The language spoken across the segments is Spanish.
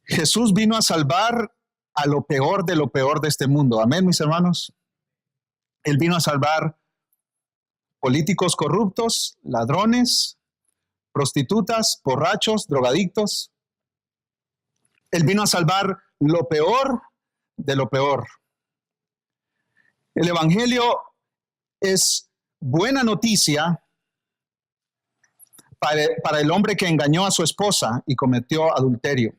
Jesús vino a salvar a lo peor de este mundo. Amén, mis hermanos. Él vino a salvar políticos corruptos, ladrones, prostitutas, borrachos, drogadictos. Él vino a salvar lo peor de lo peor. El Evangelio es buena noticia para el hombre que engañó a su esposa y cometió adulterio.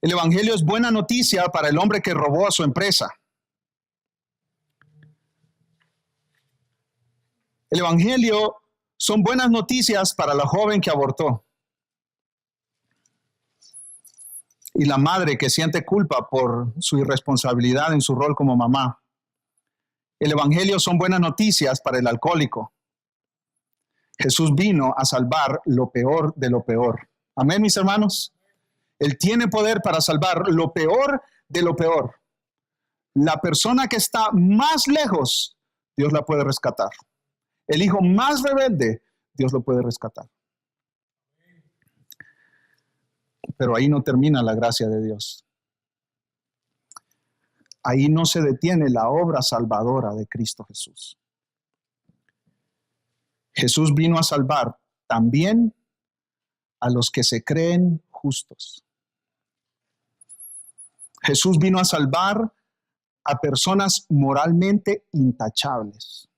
El Evangelio es buena noticia para el hombre que robó a su empresa. El Evangelio son buenas noticias para la joven que abortó y la madre que siente culpa por su irresponsabilidad en su rol como mamá. El Evangelio son buenas noticias para el alcohólico. Jesús vino a salvar lo peor de lo peor. Amén, mis hermanos. Él tiene poder para salvar lo peor de lo peor. La persona que está más lejos, Dios la puede rescatar. El hijo más rebelde, Dios lo puede rescatar. Pero ahí no termina la gracia de Dios. Ahí no se detiene la obra salvadora de Cristo Jesús. Jesús vino a salvar también a los que se creen justos. Jesús vino a salvar a personas moralmente intachables.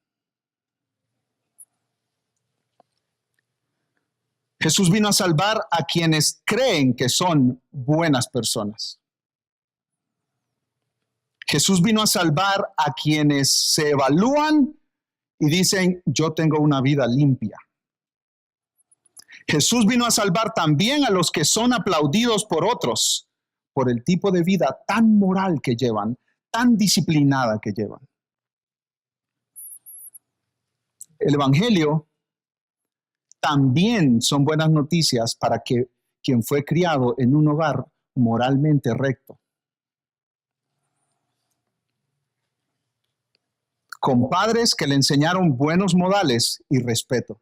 Jesús vino a salvar a quienes creen que son buenas personas. Jesús vino a salvar a quienes se evalúan y dicen, yo tengo una vida limpia. Jesús vino a salvar también a los que son aplaudidos por otros por el tipo de vida tan moral que llevan, tan disciplinada que llevan. El Evangelio también son buenas noticias para quien fue criado en un hogar moralmente recto. Con padres que le enseñaron buenos modales y respeto.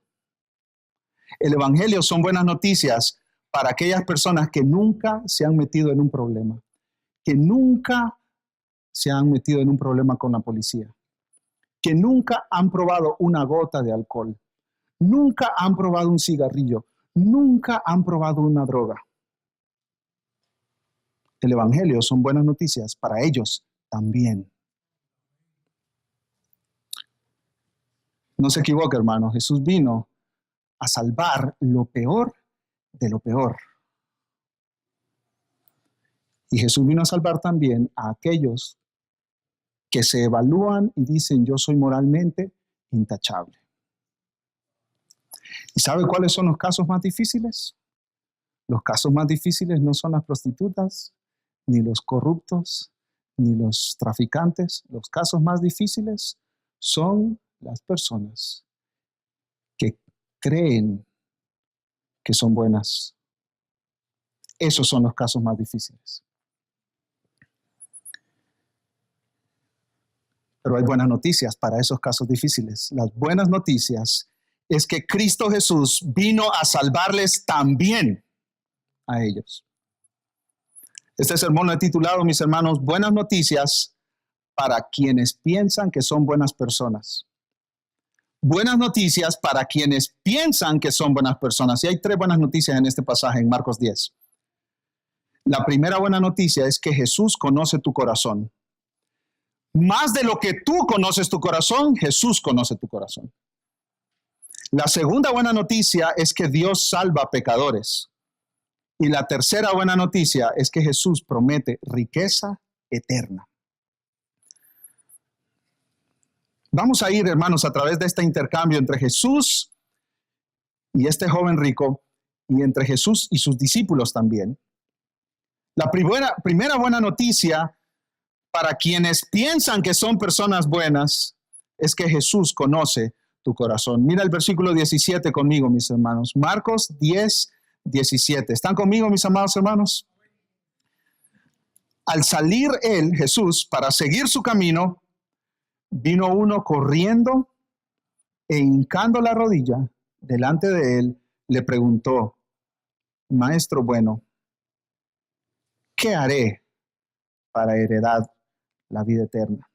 El Evangelio son buenas noticias para aquellas personas que nunca se han metido en un problema, que nunca se han metido en un problema con la policía, que nunca han probado una gota de alcohol, nunca han probado un cigarrillo, nunca han probado una droga. El Evangelio son buenas noticias para ellos también. No se equivoque, hermano, Jesús vino a salvar lo peor de lo peor. Y Jesús vino a salvar también a aquellos que se evalúan y dicen, yo soy moralmente intachable. ¿Y sabe cuáles son los casos más difíciles? Los casos más difíciles no son las prostitutas, ni los corruptos, ni los traficantes. Los casos más difíciles son las personas que creen que son buenas. Esos son los casos más difíciles. Pero hay buenas noticias para esos casos difíciles. Las buenas noticias es que Cristo Jesús vino a salvarles también a ellos. Este sermón lo he titulado, mis hermanos, Buenas noticias para quienes piensan que son buenas personas. Buenas noticias para quienes piensan que son buenas personas. Y hay tres buenas noticias en este pasaje, en Marcos 10. La primera buena noticia es que Jesús conoce tu corazón. Más de lo que tú conoces tu corazón, Jesús conoce tu corazón. La segunda buena noticia es que Dios salva a pecadores. Y la tercera buena noticia es que Jesús promete riqueza eterna. Vamos a ir, hermanos, a través de este intercambio entre Jesús y este joven rico, y entre Jesús y sus discípulos también. La primera buena noticia para quienes piensan que son personas buenas es que Jesús conoce tu corazón. Mira el versículo 17 conmigo, mis hermanos. Marcos 10, 17. ¿Están conmigo, mis amados hermanos? Al salir él, Jesús, para seguir su camino, vino uno corriendo e hincando la rodilla delante de él, le preguntó, Maestro bueno, ¿qué haré para heredar la vida eterna?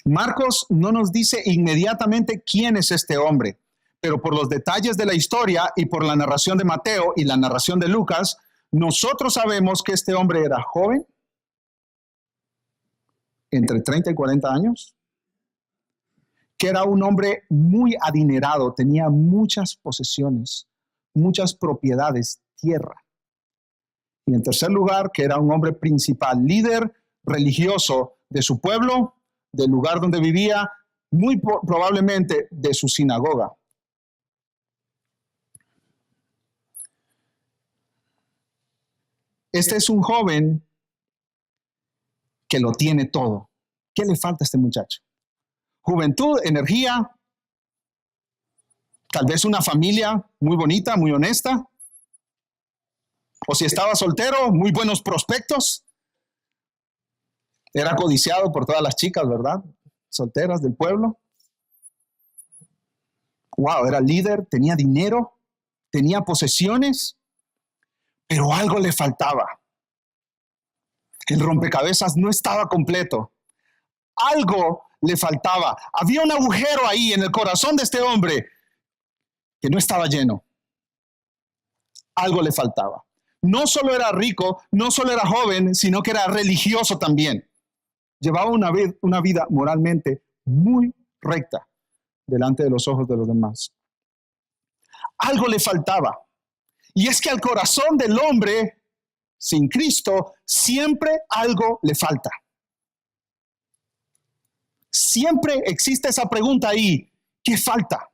Marcos no nos dice inmediatamente quién es este hombre, pero por los detalles de la historia y por la narración de Mateo y la narración de Lucas, nosotros sabemos que este hombre era joven, entre 30 y 40 años, que era un hombre muy adinerado, tenía muchas posesiones, muchas propiedades, tierra. Y en tercer lugar, que era un hombre principal, líder religioso de su pueblo, del lugar donde vivía, muy probablemente de su sinagoga. Este es un joven que lo tiene todo. ¿Qué le falta a este muchacho? Juventud, energía, tal vez una familia muy bonita, muy honesta. O si estaba soltero, muy buenos prospectos. Era codiciado por todas las chicas, ¿verdad? Solteras del pueblo. Wow, era líder, tenía dinero, tenía posesiones, pero algo le faltaba. El rompecabezas no estaba completo. Algo le faltaba. Había un agujero ahí en el corazón de este hombre que no estaba lleno. Algo le faltaba. No solo era rico, no solo era joven, sino que era religioso también. Llevaba una vida moralmente muy recta delante de los ojos de los demás. Algo le faltaba. Y es que al corazón del hombre sin Cristo siempre algo le falta. Siempre existe esa pregunta ahí, ¿qué falta?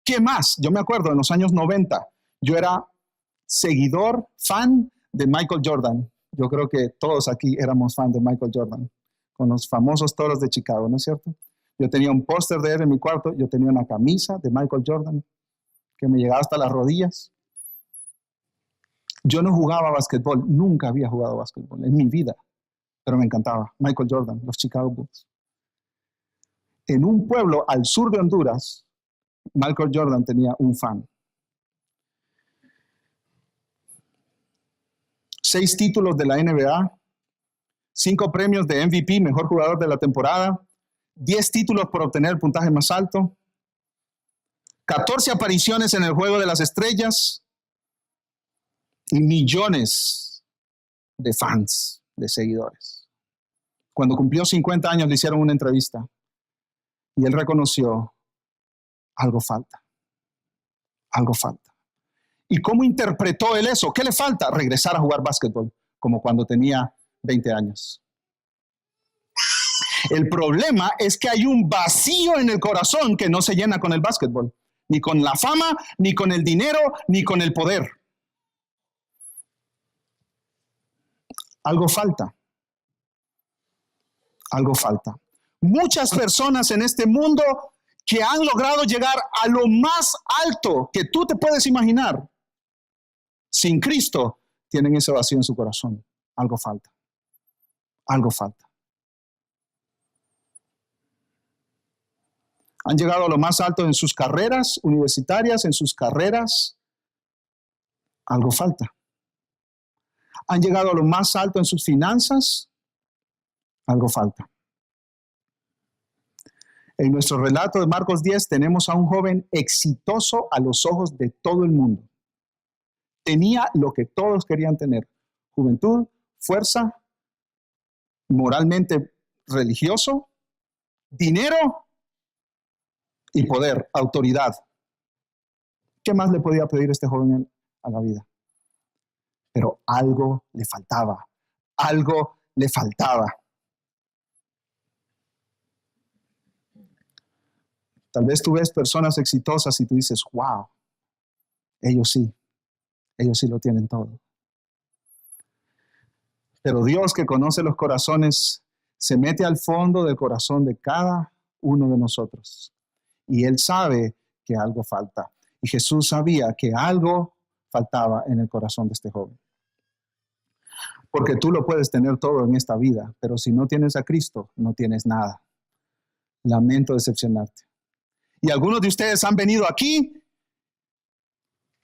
¿Qué más? Yo me acuerdo en los años 90, yo era seguidor, fan de Michael Jordan. Yo creo que todos aquí éramos fan de Michael Jordan, con los famosos Toros de Chicago, ¿no es cierto? Yo tenía un póster de él en mi cuarto, yo tenía una camisa de Michael Jordan que me llegaba hasta las rodillas. Yo no jugaba básquetbol, nunca había jugado básquetbol en mi vida, pero me encantaba. Michael Jordan, los Chicago Bulls. En un pueblo al sur de Honduras, Michael Jordan tenía un fan. 6 títulos de la NBA, 5 premios de MVP, mejor jugador de la temporada, 10 títulos por obtener el puntaje más alto, 14 apariciones en el Juego de las Estrellas y millones de fans, de seguidores. Cuando cumplió 50 años le hicieron una entrevista y él reconoció, algo falta, algo falta. ¿Y cómo interpretó él eso? ¿Qué le falta? Regresar a jugar básquetbol, como cuando tenía 20 años. El problema es que hay un vacío en el corazón que no se llena con el básquetbol, ni con la fama, ni con el dinero, ni con el poder. Algo falta. Algo falta. Muchas personas en este mundo que han logrado llegar a lo más alto que tú te puedes imaginar, sin Cristo, tienen ese vacío en su corazón. Algo falta. Algo falta. Han llegado a lo más alto en sus carreras universitarias, en sus carreras. Algo falta. Han llegado a lo más alto en sus finanzas. Algo falta. En nuestro relato de Marcos 10 tenemos a un joven exitoso a los ojos de todo el mundo. Tenía lo que todos querían tener: juventud, fuerza, moralmente religioso, dinero y poder, autoridad. ¿Qué más le podía pedir este joven a la vida? Pero algo le faltaba, algo le faltaba. Tal vez tú ves personas exitosas y tú dices, wow, ellos sí lo tienen todo. Pero Dios, que conoce los corazones, se mete al fondo del corazón de cada uno de nosotros. Y Él sabe que algo falta. Y Jesús sabía que algo faltaba en el corazón de este joven. Porque tú lo puedes tener todo en esta vida, pero si no tienes a Cristo, no tienes nada. Lamento decepcionarte. Y algunos de ustedes han venido aquí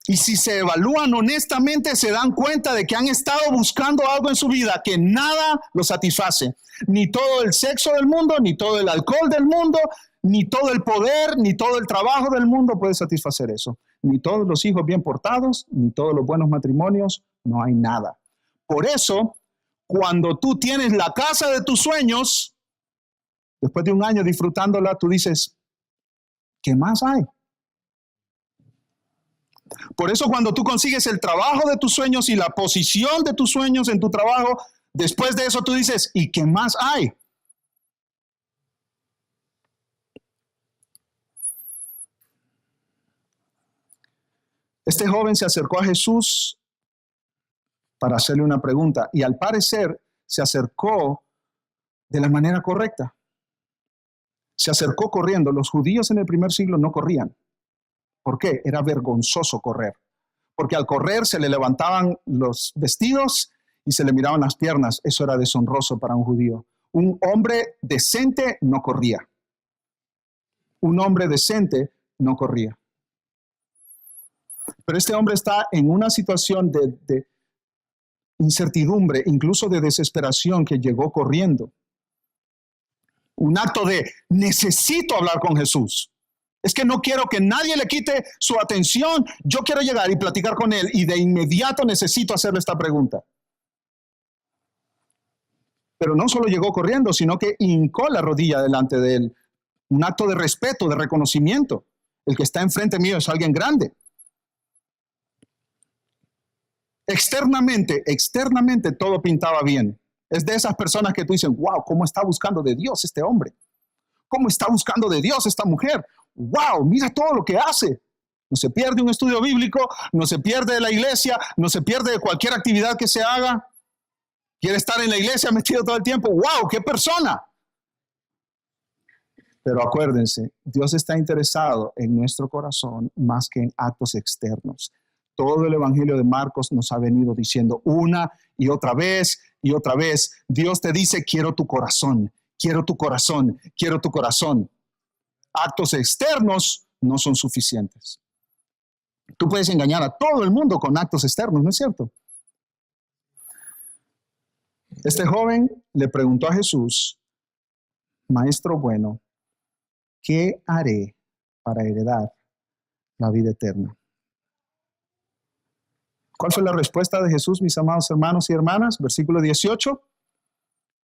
Y si se evalúan honestamente, se dan cuenta de que han estado buscando algo en su vida que nada lo satisface. Ni todo el sexo del mundo, ni todo el alcohol del mundo, ni todo el poder, ni todo el trabajo del mundo puede satisfacer eso. Ni todos los hijos bien portados, ni todos los buenos matrimonios, no hay nada. Por eso, cuando tú tienes la casa de tus sueños, después de un año disfrutándola, tú dices, ¿qué más hay? Por eso cuando tú consigues el trabajo de tus sueños y la posición de tus sueños en tu trabajo, después de eso tú dices, ¿y qué más hay? Este joven se acercó a Jesús para hacerle una pregunta y al parecer se acercó de la manera correcta. Se acercó corriendo. Los judíos en el primer siglo no corrían. ¿Por qué? Era vergonzoso correr. Porque al correr se le levantaban los vestidos y se le miraban las piernas. Eso era deshonroso para un judío. Un hombre decente no corría. Un hombre decente no corría. Pero este hombre está en una situación de incertidumbre, incluso de desesperación, que llegó corriendo. Un acto de necesito hablar con Jesús. Es que no quiero que nadie le quite su atención. Yo quiero llegar y platicar con él y de inmediato necesito hacerle esta pregunta. Pero no solo llegó corriendo, sino que hincó la rodilla delante de él. Un acto de respeto, de reconocimiento. El que está enfrente mío es alguien grande. Externamente todo pintaba bien. Es de esas personas que tú dices, wow, ¿cómo está buscando de Dios este hombre? ¿Cómo está buscando de Dios esta mujer? Wow, mira todo lo que hace. No se pierde un estudio bíblico, no se pierde de la iglesia, no se pierde de cualquier actividad que se haga. Quiere estar en la iglesia metido todo el tiempo. ¡Wow! ¡Qué persona! Pero acuérdense, Dios está interesado en nuestro corazón más que en actos externos. Todo el Evangelio de Marcos nos ha venido diciendo una y otra vez y otra vez. Dios te dice, quiero tu corazón, quiero tu corazón, quiero tu corazón. Actos externos no son suficientes. Tú puedes engañar a todo el mundo con actos externos, ¿no es cierto? Este joven le preguntó a Jesús, Maestro bueno, ¿qué haré para heredar la vida eterna? ¿Cuál fue la respuesta de Jesús, mis amados hermanos y hermanas? Versículo 18.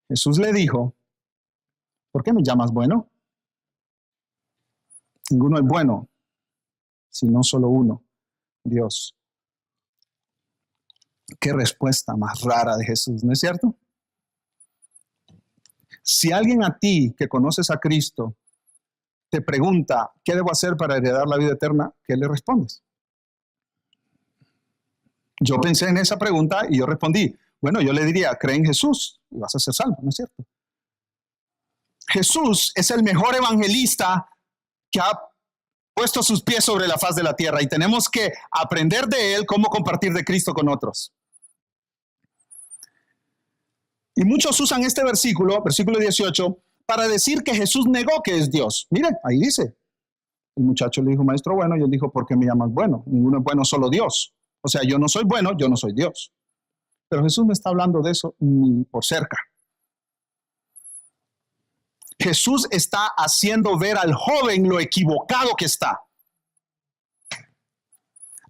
Jesús le dijo, ¿por qué me llamas bueno? Ninguno es bueno, sino solo uno, Dios. Qué respuesta más rara de Jesús, ¿no es cierto? Si alguien a ti que conoces a Cristo te pregunta, ¿qué debo hacer para heredar la vida eterna? ¿Qué le respondes? Yo pensé en esa pregunta y yo respondí, bueno, yo le diría, cree en Jesús y vas a ser salvo, ¿no es cierto? Jesús es el mejor evangelista que ha puesto sus pies sobre la faz de la tierra y tenemos que aprender de él cómo compartir de Cristo con otros. Y muchos usan este versículo 18, para decir que Jesús negó que es Dios. Miren, ahí dice. El muchacho le dijo, Maestro bueno, y él dijo, ¿por qué me llamas bueno? Ninguno es bueno, solo Dios. O sea, yo no soy bueno, yo no soy Dios. Pero Jesús no está hablando de eso ni por cerca. Jesús está haciendo ver al joven lo equivocado que está.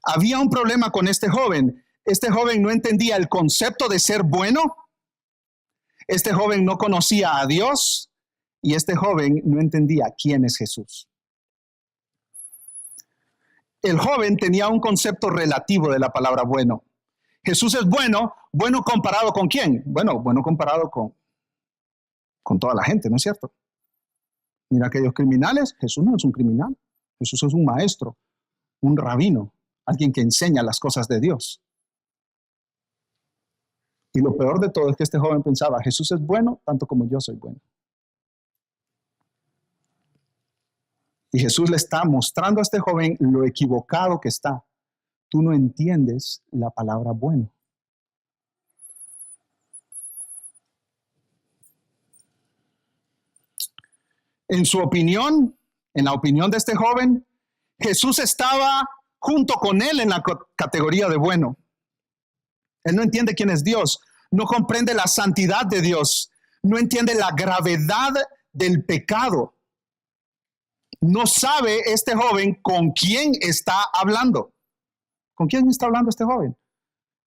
Había un problema con este joven. Este joven no entendía el concepto de ser bueno. Este joven no conocía a Dios. Y este joven no entendía quién es Jesús. El joven tenía un concepto relativo de la palabra bueno. Jesús es bueno, bueno comparado con quién? Bueno comparado con toda la gente, ¿no es cierto? Mira aquellos criminales, Jesús no es un criminal. Jesús es un maestro, un rabino, alguien que enseña las cosas de Dios. Y lo peor de todo es que este joven pensaba, Jesús es bueno tanto como yo soy bueno. Y Jesús le está mostrando a este joven lo equivocado que está. Tú no entiendes la palabra bueno. En su opinión, en la opinión de este joven, Jesús estaba junto con él en la categoría de bueno. Él no entiende quién es Dios, no comprende la santidad de Dios, no entiende la gravedad del pecado. No sabe este joven con quién está hablando. ¿Con quién está hablando este joven?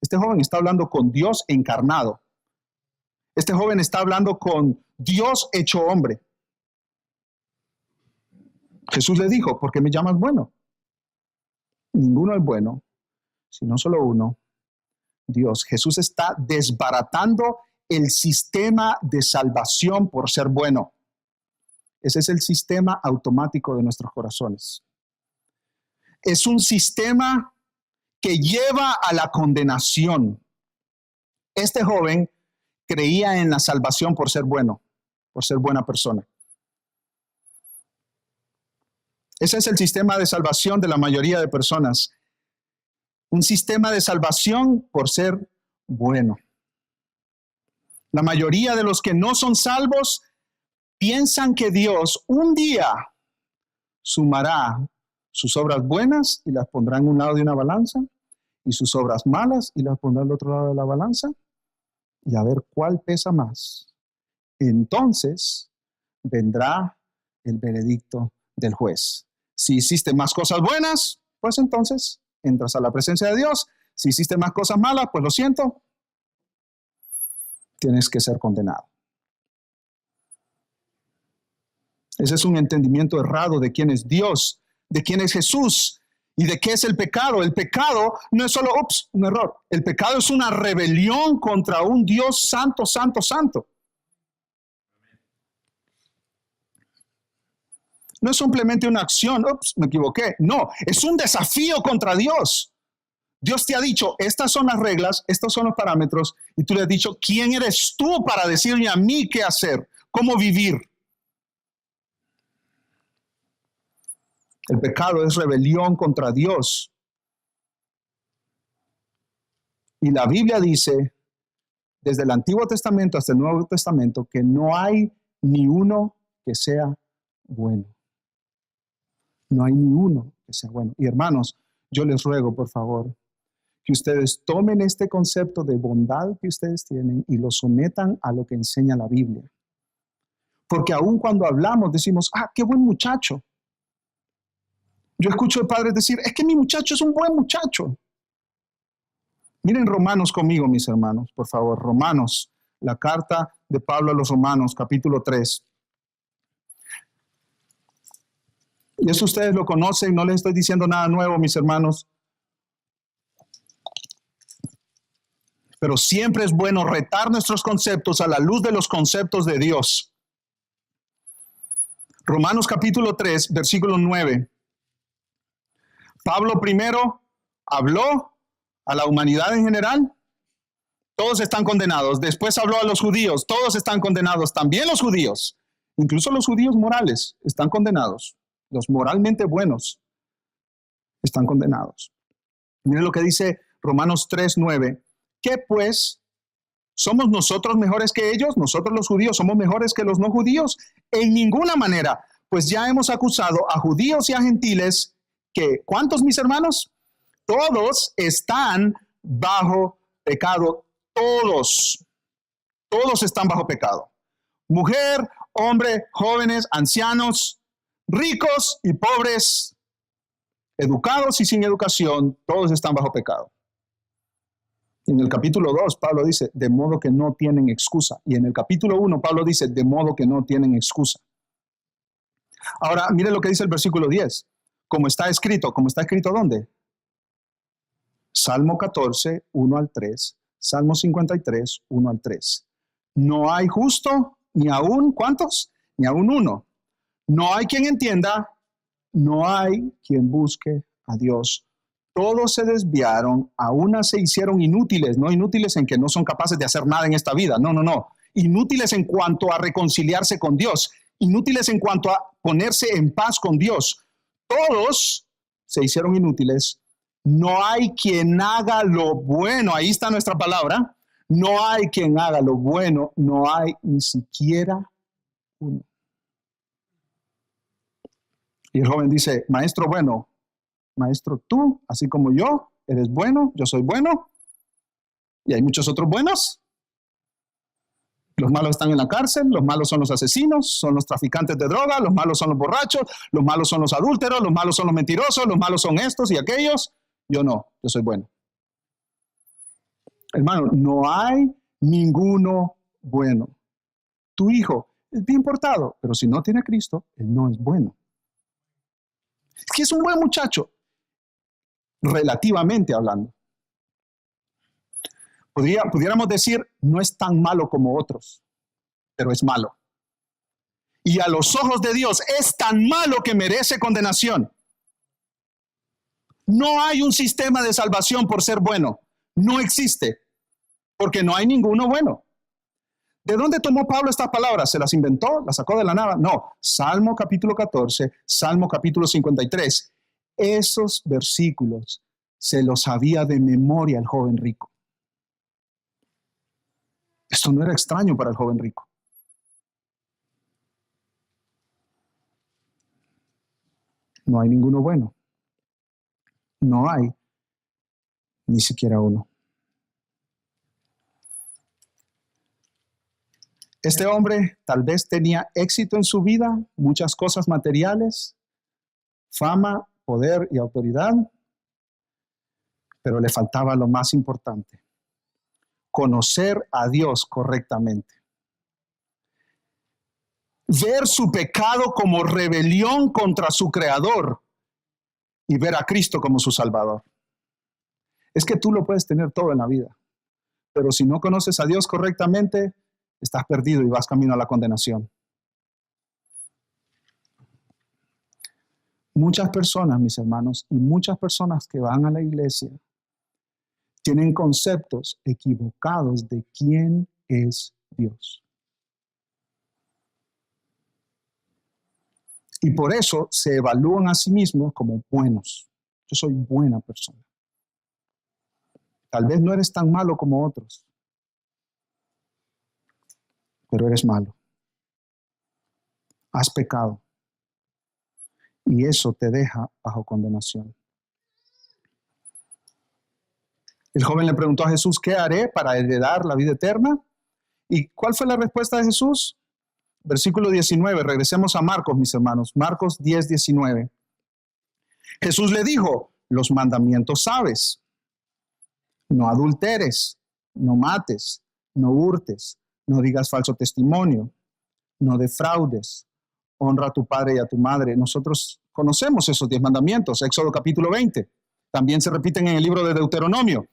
Este joven está hablando con Dios encarnado. Este joven está hablando con Dios hecho hombre. Jesús le dijo, ¿por qué me llamas bueno? Ninguno es bueno, sino solo uno, Dios. Jesús está desbaratando el sistema de salvación por ser bueno. Ese es el sistema automático de nuestros corazones. Es un sistema que lleva a la condenación. Este joven creía en la salvación por ser bueno, por ser buena persona. Ese es el sistema de salvación de la mayoría de personas. Un sistema de salvación por ser bueno. La mayoría de los que no son salvos piensan que Dios un día sumará sus obras buenas y las pondrá en un lado de una balanza y sus obras malas y las pondrá al otro lado de la balanza y a ver cuál pesa más. Entonces vendrá el veredicto del juez. Si hiciste más cosas buenas, pues entonces entras a la presencia de Dios. Si hiciste más cosas malas, pues lo siento, tienes que ser condenado. Ese es un entendimiento errado de quién es Dios, de quién es Jesús y de qué es el pecado. El pecado no es solo, un error. El pecado es una rebelión contra un Dios santo, santo, santo. No es simplemente una acción, me equivoqué. No, es un desafío contra Dios. Dios te ha dicho, estas son las reglas, estos son los parámetros, y tú le has dicho, ¿quién eres tú para decirme a mí qué hacer, cómo vivir? El pecado es rebelión contra Dios. Y la Biblia dice, desde el Antiguo Testamento hasta el Nuevo Testamento, que no hay ni uno que sea bueno. No hay ni uno que sea bueno. Y hermanos, yo les ruego, por favor, que ustedes tomen este concepto de bondad que ustedes tienen y lo sometan a lo que enseña la Biblia. Porque aun cuando hablamos, decimos, qué buen muchacho. Yo escucho a padres decir, es que mi muchacho es un buen muchacho. Miren Romanos conmigo, mis hermanos, por favor. Romanos, la carta de Pablo a los Romanos, capítulo 3. Y eso ustedes lo conocen, no les estoy diciendo nada nuevo, mis hermanos. Pero siempre es bueno retar nuestros conceptos a la luz de los conceptos de Dios. Romanos capítulo 3, versículo 9. Pablo primero habló a la humanidad en general. Todos están condenados. Después habló a los judíos. Todos están condenados. También los judíos. Incluso los judíos morales están condenados. Los moralmente buenos están condenados. Miren lo que dice Romanos 3, 9. ¿Qué pues? ¿Somos nosotros mejores que ellos? ¿Nosotros los judíos somos mejores que los no judíos? En ninguna manera, pues ya hemos acusado a judíos y a gentiles que, ¿cuántos, mis hermanos? Todos están bajo pecado. Todos están bajo pecado. Mujer, hombre, jóvenes, ancianos, ricos y pobres, educados y sin educación, todos están bajo pecado. En el capítulo 2, Pablo dice, de modo que no tienen excusa. Y en el capítulo 1, Pablo dice, de modo que no tienen excusa. Ahora, mire lo que dice el versículo 10. Como está escrito ¿dónde? Salmo 14, 1 al 3. Salmo 53, 1 al 3. No hay justo, ni aún, ¿cuántos? Ni aún uno. No hay quien entienda, no hay quien busque a Dios. Todos se desviaron, a unas se hicieron inútiles, no inútiles en que no son capaces de hacer nada en esta vida, no. Inútiles en cuanto a reconciliarse con Dios, inútiles en cuanto a ponerse en paz con Dios. Todos se hicieron inútiles. No hay quien haga lo bueno, ahí está nuestra palabra. No hay quien haga lo bueno, no hay ni siquiera uno. Y el joven dice, maestro bueno, maestro, tú, así como yo, eres bueno, yo soy bueno, y hay muchos otros buenos. Los malos están en la cárcel, los malos son los asesinos, son los traficantes de droga, los malos son los borrachos, los malos son los adúlteros, los malos son los mentirosos, los malos son estos y aquellos. Yo no, yo soy bueno. Hermano, no hay ninguno bueno. Tu hijo es bien portado, pero si no tiene a Cristo, él no es bueno. Es que es un buen muchacho, relativamente hablando. Pudiéramos decir, no es tan malo como otros, pero es malo. Y a los ojos de Dios es tan malo que merece condenación. No hay un sistema de salvación por ser bueno. No existe, porque no hay ninguno bueno. ¿De dónde tomó Pablo estas palabras? ¿Se las inventó? ¿Las sacó de la nada? No. Salmo capítulo 14, Salmo capítulo 53. Esos versículos se los sabía de memoria el joven rico. Esto no era extraño para el joven rico. No hay ninguno bueno. No hay ni siquiera uno. Este hombre tal vez tenía éxito en su vida, muchas cosas materiales, fama, poder y autoridad, pero le faltaba lo más importante: conocer a Dios correctamente. Ver su pecado como rebelión contra su Creador y ver a Cristo como su Salvador. Es que tú lo puedes tener todo en la vida, pero si no conoces a Dios correctamente, estás perdido y vas camino a la condenación. Muchas personas, mis hermanos, y muchas personas que van a la iglesia tienen conceptos equivocados de quién es Dios. Y por eso se evalúan a sí mismos como buenos. Yo soy buena persona. Tal vez no eres tan malo como otros, pero eres malo. Has pecado. Y eso te deja bajo condenación. El joven le preguntó a Jesús, ¿qué haré para heredar la vida eterna? ¿Y cuál fue la respuesta de Jesús? Versículo 19, regresemos a Marcos, mis hermanos. Marcos 10, 19. Jesús le dijo, los mandamientos sabes. No adulteres, no mates, no hurtes, no digas falso testimonio, no defraudes, honra a tu padre y a tu madre. Nosotros conocemos esos 10 mandamientos, Éxodo capítulo 20. También se repiten en el libro de Deuteronomio.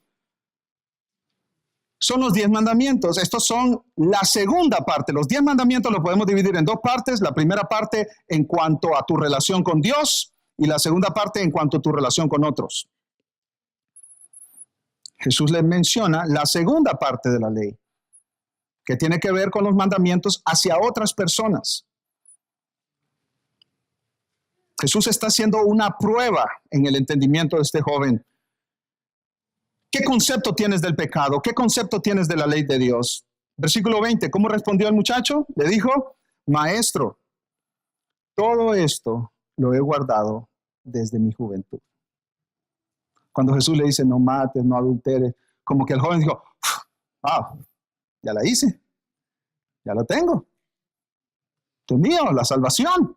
Son los 10 mandamientos. Estos son la segunda parte. Los 10 mandamientos los podemos dividir en dos partes. La primera parte en cuanto a tu relación con Dios y la segunda parte en cuanto a tu relación con otros. Jesús les menciona la segunda parte de la ley, que tiene que ver con los mandamientos hacia otras personas. Jesús está haciendo una prueba en el entendimiento de este joven. ¿Qué concepto tienes del pecado? ¿Qué concepto tienes de la ley de Dios? Versículo 20, ¿cómo respondió el muchacho? Le dijo, maestro, todo esto lo he guardado desde mi juventud. Cuando Jesús le dice, no mates, no adulteres, como que el joven dijo, ya la hice, ya lo tengo. Esto es mío, la salvación.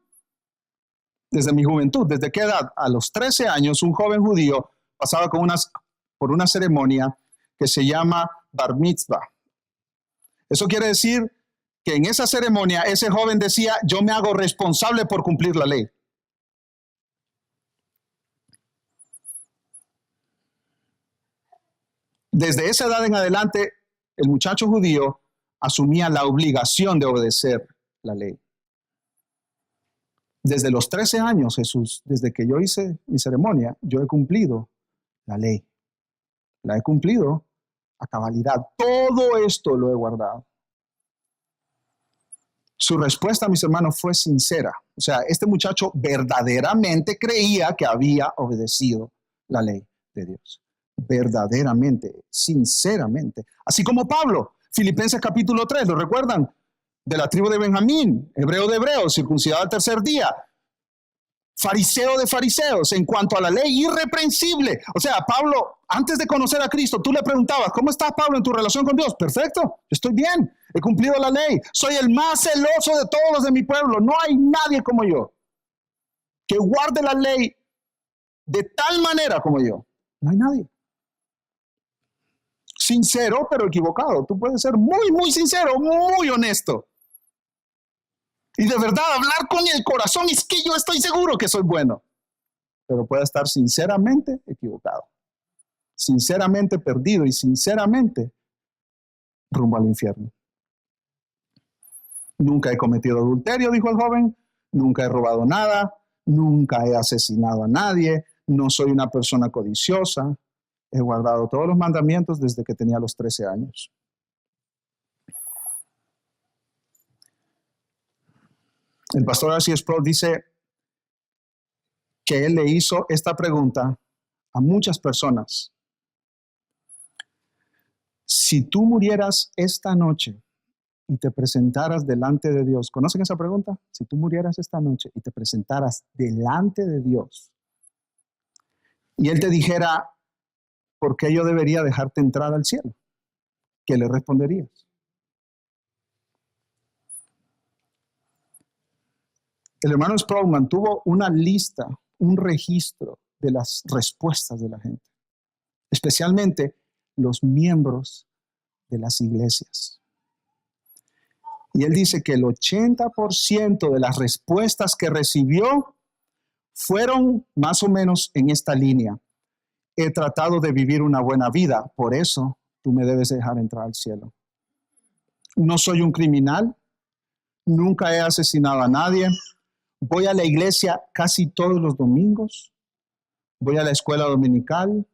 Desde mi juventud, ¿desde qué edad? A los 13 años, un joven judío pasaba por una ceremonia que se llama Bar Mitzvah. Eso quiere decir que en esa ceremonia ese joven decía, yo me hago responsable por cumplir la ley. Desde esa edad en adelante, el muchacho judío asumía la obligación de obedecer la ley. Desde los 13 años, Jesús, desde que yo hice mi ceremonia, yo he cumplido la ley. La he cumplido a cabalidad. Todo esto lo he guardado. Su respuesta, mis hermanos, fue sincera. O sea, este muchacho verdaderamente creía que había obedecido la ley de Dios. Verdaderamente, sinceramente. Así como Pablo, Filipenses capítulo 3, ¿lo recuerdan? De la tribu de Benjamín, hebreo de hebreos, circuncidado al tercer día. fariseo de fariseos, en cuanto a la ley, irreprensible. O sea, Pablo, antes de conocer a Cristo, tú le preguntabas, ¿cómo estás, Pablo, en tu relación con Dios? Perfecto, estoy bien, he cumplido la ley, soy el más celoso de todos los de mi pueblo, no hay nadie como yo que guarde la ley de tal manera como yo. No hay nadie. Sincero, pero equivocado. Tú puedes ser muy, muy sincero, muy honesto. Y de verdad hablar con el corazón, es que yo estoy seguro que soy bueno. Pero puede estar sinceramente equivocado, sinceramente perdido y sinceramente rumbo al infierno. Nunca he cometido adulterio, dijo el joven. Nunca he robado nada. Nunca he asesinado a nadie. No soy una persona codiciosa. He guardado todos los mandamientos desde que tenía los 13 años. El pastor R.C. Sproul dice que él le hizo esta pregunta a muchas personas. Si tú murieras esta noche y te presentaras delante de Dios, ¿conocen esa pregunta? Si tú murieras esta noche y te presentaras delante de Dios y Él te dijera, ¿por qué yo debería dejarte entrar al cielo? ¿Qué le responderías? El hermano Sproul mantuvo una lista, un registro de las respuestas de la gente, especialmente los miembros de las iglesias. Y él dice que el 80% de las respuestas que recibió fueron más o menos en esta línea. He tratado de vivir una buena vida, por eso tú me debes dejar entrar al cielo. No soy un criminal, nunca he asesinado a nadie, voy a la iglesia casi todos los domingos, voy a la escuela dominical,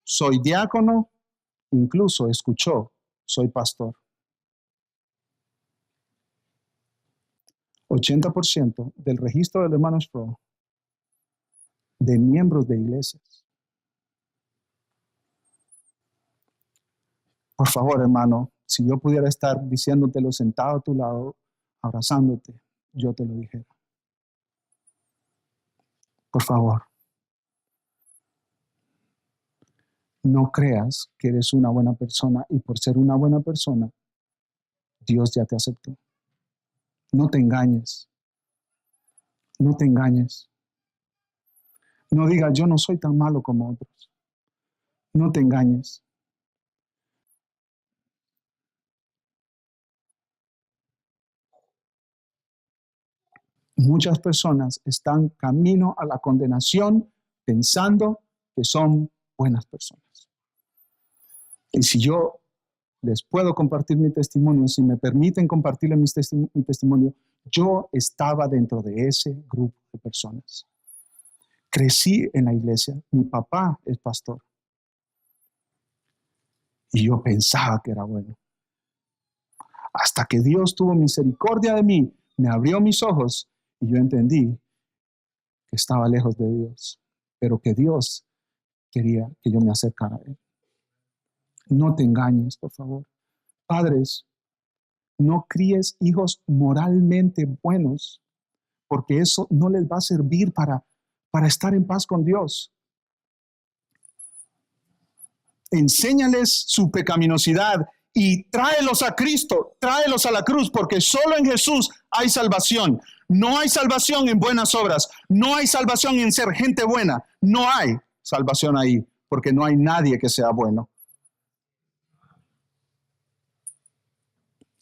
soy diácono, incluso escuchó, soy pastor. 80% del registro del hermano Sproul de miembros de iglesias. Por favor, hermano, si yo pudiera estar diciéndotelo sentado a tu lado, abrazándote, yo te lo dijera. Por favor, no creas que eres una buena persona y por ser una buena persona, Dios ya te aceptó. No te engañes. No te engañes. No digas, yo no soy tan malo como otros. No te engañes. Muchas personas están camino a la condenación pensando que son buenas personas. Y si yo les puedo compartir mi testimonio, si me permiten compartirles mi testimonio, yo estaba dentro de ese grupo de personas. Crecí en la iglesia, mi papá es pastor. Y yo pensaba que era bueno. Hasta que Dios tuvo misericordia de mí, me abrió mis ojos y yo entendí que estaba lejos de Dios, pero que Dios quería que yo me acercara a Él. No te engañes, por favor. Padres, no críes hijos moralmente buenos, porque eso no les va a servir para estar en paz con Dios. Enséñales su pecaminosidad y tráelos a Cristo, tráelos a la cruz, porque solo en Jesús hay salvación. No hay salvación en buenas obras, no hay salvación en ser gente buena, no hay salvación ahí, porque no hay nadie que sea bueno.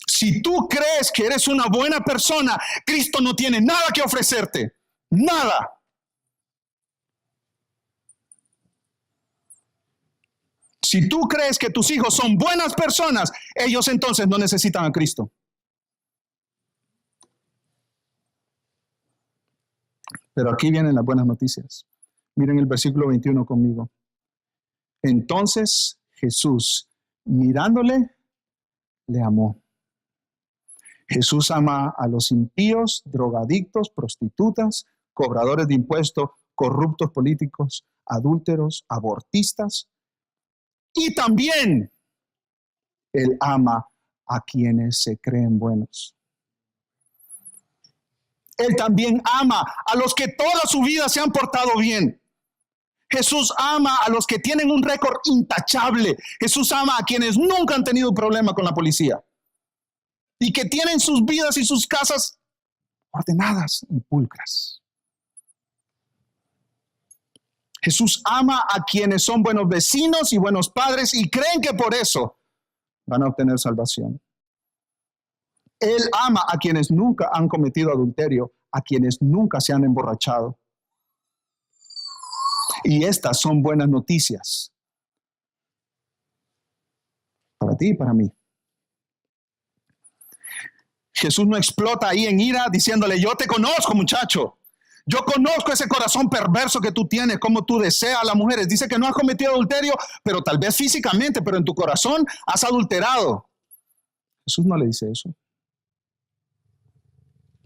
Si tú crees que eres una buena persona, Cristo no tiene nada que ofrecerte, nada. Si tú crees que tus hijos son buenas personas, ellos entonces no necesitan a Cristo. Pero aquí vienen las buenas noticias. Miren el versículo 21 conmigo. Entonces Jesús, mirándole, le amó. Jesús ama a los impíos, drogadictos, prostitutas, cobradores de impuestos, corruptos políticos, adúlteros, abortistas. Y también Él ama a quienes se creen buenos. Él también ama a los que toda su vida se han portado bien. Jesús ama a los que tienen un récord intachable. Jesús ama a quienes nunca han tenido problema con la policía y que tienen sus vidas y sus casas ordenadas y pulcras. Jesús ama a quienes son buenos vecinos y buenos padres y creen que por eso van a obtener salvación. Él ama a quienes nunca han cometido adulterio, a quienes nunca se han emborrachado. Y estas son buenas noticias para ti y para mí. Jesús no explota ahí en ira diciéndole, yo te conozco, muchacho. Yo conozco ese corazón perverso que tú tienes, cómo tú deseas a las mujeres. Dice que no has cometido adulterio, pero tal vez físicamente, pero en tu corazón has adulterado. Jesús no le dice eso.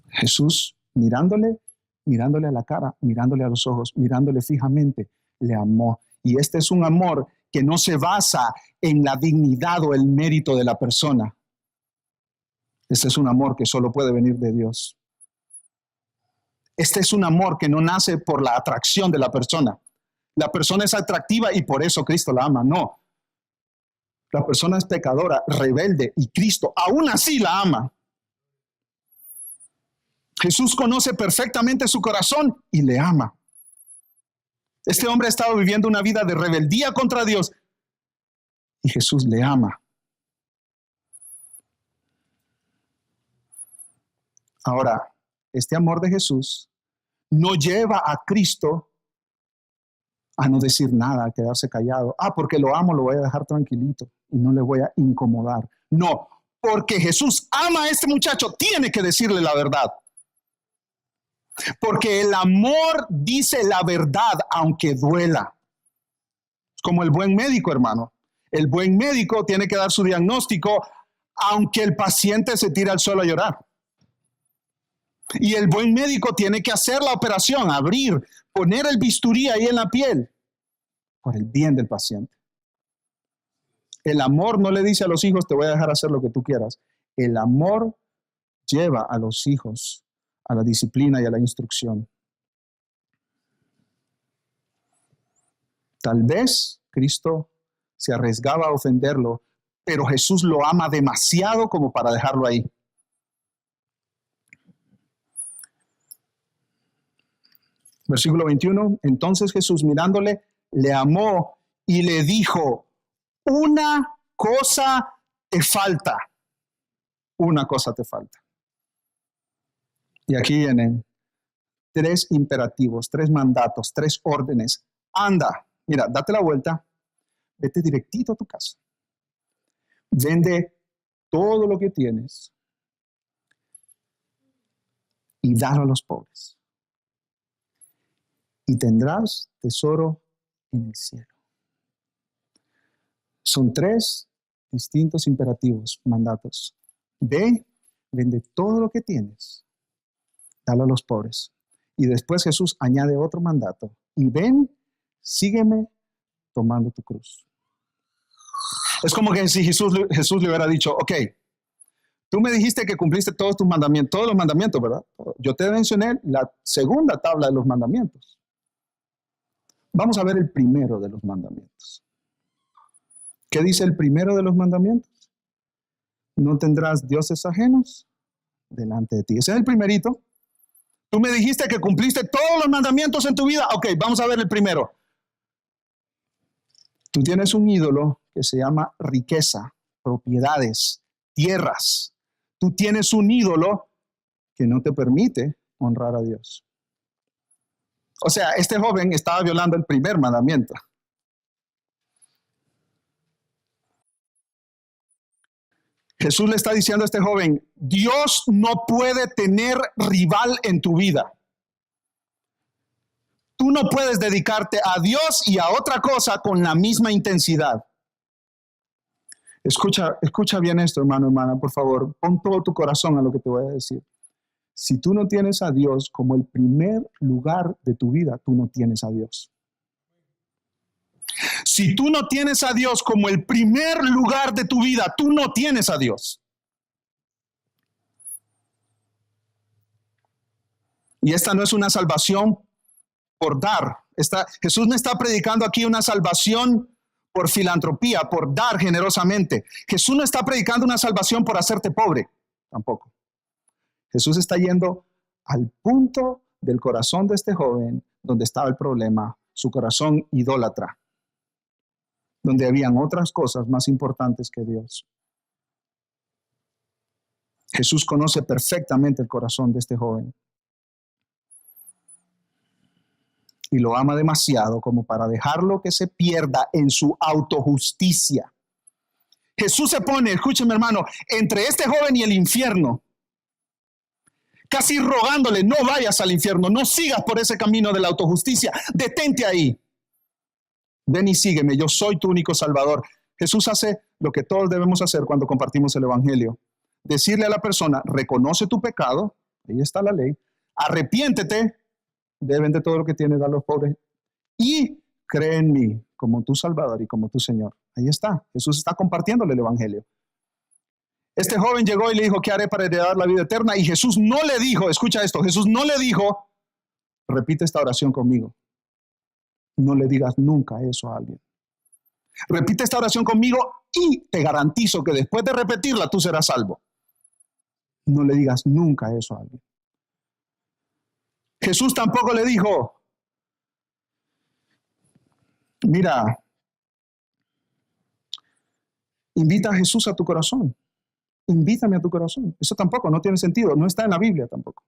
Jesús, mirándole a la cara, mirándole a los ojos, mirándole fijamente, le amó. Y este es un amor que no se basa en la dignidad o el mérito de la persona. Este es un amor que solo puede venir de Dios. Este es un amor que no nace por la atracción de la persona. La persona es atractiva y por eso Cristo la ama. No. La persona es pecadora, rebelde y Cristo aún así la ama. Jesús conoce perfectamente su corazón y le ama. Este hombre ha estado viviendo una vida de rebeldía contra Dios y Jesús le ama. Ahora, este amor de Jesús no lleva a Cristo a no decir nada, a quedarse callado. Porque lo amo, lo voy a dejar tranquilito y no le voy a incomodar. No, porque Jesús ama a este muchacho, tiene que decirle la verdad. Porque el amor dice la verdad, aunque duela. Es como el buen médico, hermano. El buen médico tiene que dar su diagnóstico, aunque el paciente se tire al suelo a llorar. Y el buen médico tiene que hacer la operación, abrir, poner el bisturí ahí en la piel, por el bien del paciente. El amor no le dice a los hijos, te voy a dejar hacer lo que tú quieras. El amor lleva a los hijos a la disciplina y a la instrucción. Tal vez Cristo se arriesgaba a ofenderlo, pero Jesús lo ama demasiado como para dejarlo ahí. Versículo 21, entonces Jesús mirándole, le amó y le dijo, una cosa te falta. Una cosa te falta. Y aquí vienen 3 imperativos, 3 mandatos, 3 órdenes. Anda, mira, date la vuelta, vete directito a tu casa. Vende todo lo que tienes y dalo a los pobres. Y tendrás tesoro en el cielo. Son 3 distintos imperativos, mandatos. Ve, vende todo lo que tienes, dalo a los pobres. Y después Jesús añade otro mandato. Y ven, sígueme tomando tu cruz. Es como que si Jesús le hubiera dicho, ok, tú me dijiste que cumpliste todos tus mandamientos, todos los mandamientos, ¿verdad? Yo te mencioné la segunda tabla de los mandamientos. Vamos a ver el primero de los mandamientos. ¿Qué dice el primero de los mandamientos? No tendrás dioses ajenos delante de ti. Ese es el primerito. Tú me dijiste que cumpliste todos los mandamientos en tu vida. Ok, vamos a ver el primero. Tú tienes un ídolo que se llama riqueza, propiedades, tierras. Tú tienes un ídolo que no te permite honrar a Dios. O sea, este joven estaba violando el primer mandamiento. Jesús le está diciendo a este joven, Dios no puede tener rival en tu vida. Tú no puedes dedicarte a Dios y a otra cosa con la misma intensidad. Escucha bien esto, hermano, hermana, por favor. Pon todo tu corazón a lo que te voy a decir. Si tú no tienes a Dios como el primer lugar de tu vida, tú no tienes a Dios. Si tú no tienes a Dios como el primer lugar de tu vida, tú no tienes a Dios. Y esta no es una salvación por dar. Jesús no está predicando aquí una salvación por filantropía, por dar generosamente. Jesús no está predicando una salvación por hacerte pobre, tampoco. Jesús está yendo al punto del corazón de este joven donde estaba el problema, su corazón idólatra, donde habían otras cosas más importantes que Dios. Jesús conoce perfectamente el corazón de este joven y lo ama demasiado como para dejarlo que se pierda en su autojusticia. Jesús se pone, escúcheme hermano, entre este joven y el infierno, casi rogándole, no vayas al infierno, no sigas por ese camino de la autojusticia, detente ahí. Ven y sígueme, yo soy tu único salvador. Jesús hace lo que todos debemos hacer cuando compartimos el evangelio. Decirle a la persona, reconoce tu pecado, ahí está la ley, arrepiéntete, vende todo lo que tienes, da a los pobres y cree en mí como tu salvador y como tu Señor. Ahí está, Jesús está compartiéndole el evangelio. Este joven llegó y le dijo, ¿qué haré para heredar la vida eterna? Y Jesús no le dijo, escucha esto, Jesús no le dijo, repite esta oración conmigo. No le digas nunca eso a alguien. Repite esta oración conmigo y te garantizo que después de repetirla tú serás salvo. No le digas nunca eso a alguien. Jesús tampoco le dijo, mira, invita a Jesús a tu corazón. Invítame a tu corazón. Eso tampoco, no tiene sentido. No está en la Biblia tampoco.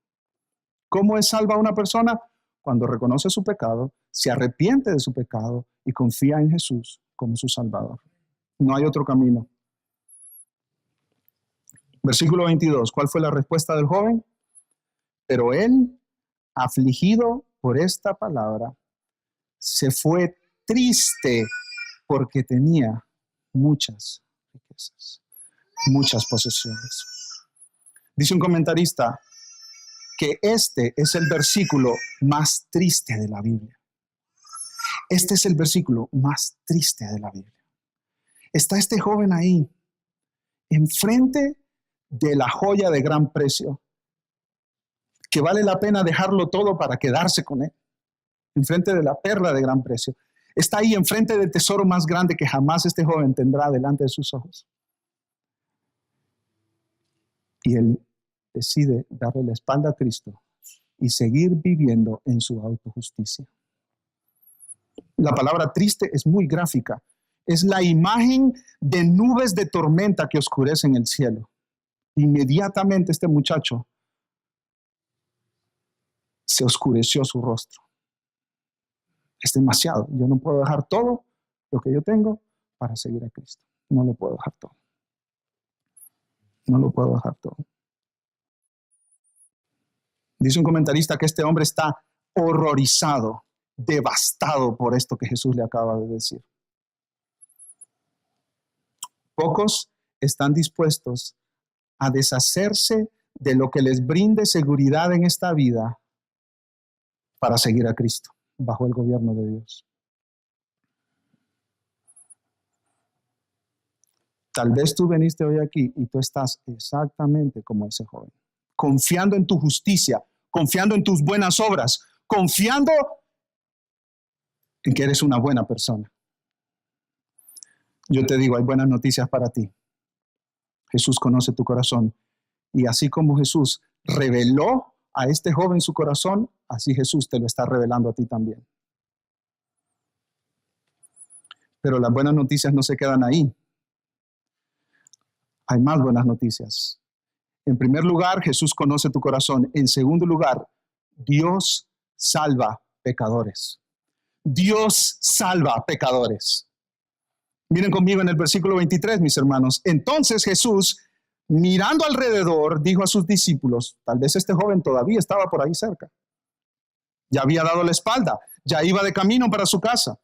¿Cómo es salva una persona? Cuando reconoce su pecado, se arrepiente de su pecado y confía en Jesús como su Salvador. No hay otro camino. Versículo 22. ¿Cuál fue la respuesta del joven? Pero él, afligido por esta palabra, se fue triste porque tenía muchas riquezas, muchas posesiones. Dice un comentarista que este es el versículo más triste de la Biblia. Este es el versículo más triste de la Biblia. Está este joven ahí, enfrente de la joya de gran precio, que vale la pena dejarlo todo para quedarse con él, enfrente de la perla de gran precio. Está ahí enfrente del tesoro más grande que jamás este joven tendrá delante de sus ojos. Y él decide darle la espalda a Cristo y seguir viviendo en su autojusticia. La palabra triste es muy gráfica. Es la imagen de nubes de tormenta que oscurecen el cielo. Inmediatamente este muchacho se oscureció su rostro. Es demasiado. Yo no puedo dejar todo lo que yo tengo para seguir a Cristo. No lo puedo dejar todo. No lo puedo dejar todo. Dice un comentarista que este hombre está horrorizado, devastado por esto que Jesús le acaba de decir. Pocos están dispuestos a deshacerse de lo que les brinde seguridad en esta vida para seguir a Cristo bajo el gobierno de Dios. Tal vez tú viniste hoy aquí y tú estás exactamente como ese joven, confiando en tu justicia, confiando en tus buenas obras, confiando en que eres una buena persona. Yo te digo, hay buenas noticias para ti. Jesús conoce tu corazón y así como Jesús reveló a este joven su corazón, así Jesús te lo está revelando a ti también. Pero las buenas noticias no se quedan ahí. Hay más buenas noticias. En primer lugar, Jesús conoce tu corazón. En segundo lugar, Dios salva pecadores. Dios salva pecadores. Miren conmigo en el versículo 23, mis hermanos. Entonces Jesús, mirando alrededor, dijo a sus discípulos, tal vez este joven todavía estaba por ahí cerca. Ya había dado la espalda, ya iba de camino para su casa.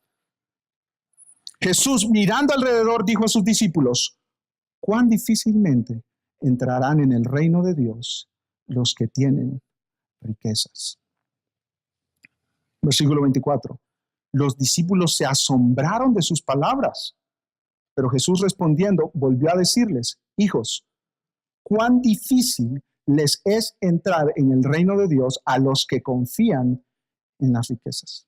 Jesús, mirando alrededor, dijo a sus discípulos, cuán difícilmente entrarán en el reino de Dios los que tienen riquezas. Versículo 24. Los discípulos se asombraron de sus palabras, pero Jesús respondiendo volvió a decirles, hijos, cuán difícil les es entrar en el reino de Dios a los que confían en las riquezas.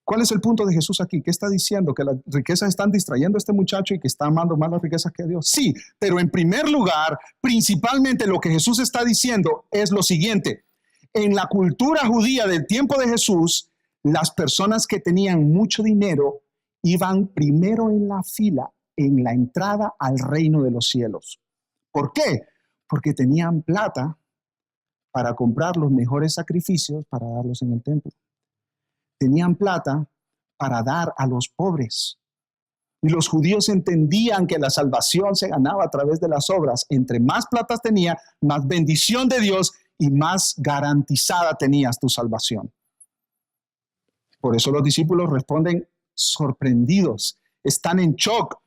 ¿Cuál es el punto de Jesús aquí? ¿Qué está diciendo? ¿Que las riquezas están distrayendo a este muchacho y que está amando más las riquezas que a Dios? Sí, pero en primer lugar, principalmente lo que Jesús está diciendo es lo siguiente. En la cultura judía del tiempo de Jesús, las personas que tenían mucho dinero iban primero en la fila, en la entrada al reino de los cielos. ¿Por qué? Porque tenían plata para comprar los mejores sacrificios para darlos en el templo. Tenían plata para dar a los pobres. Y los judíos entendían que la salvación se ganaba a través de las obras. Entre más plata tenía, más bendición de Dios y más garantizada tenías tu salvación. Por eso los discípulos responden sorprendidos, están en shock,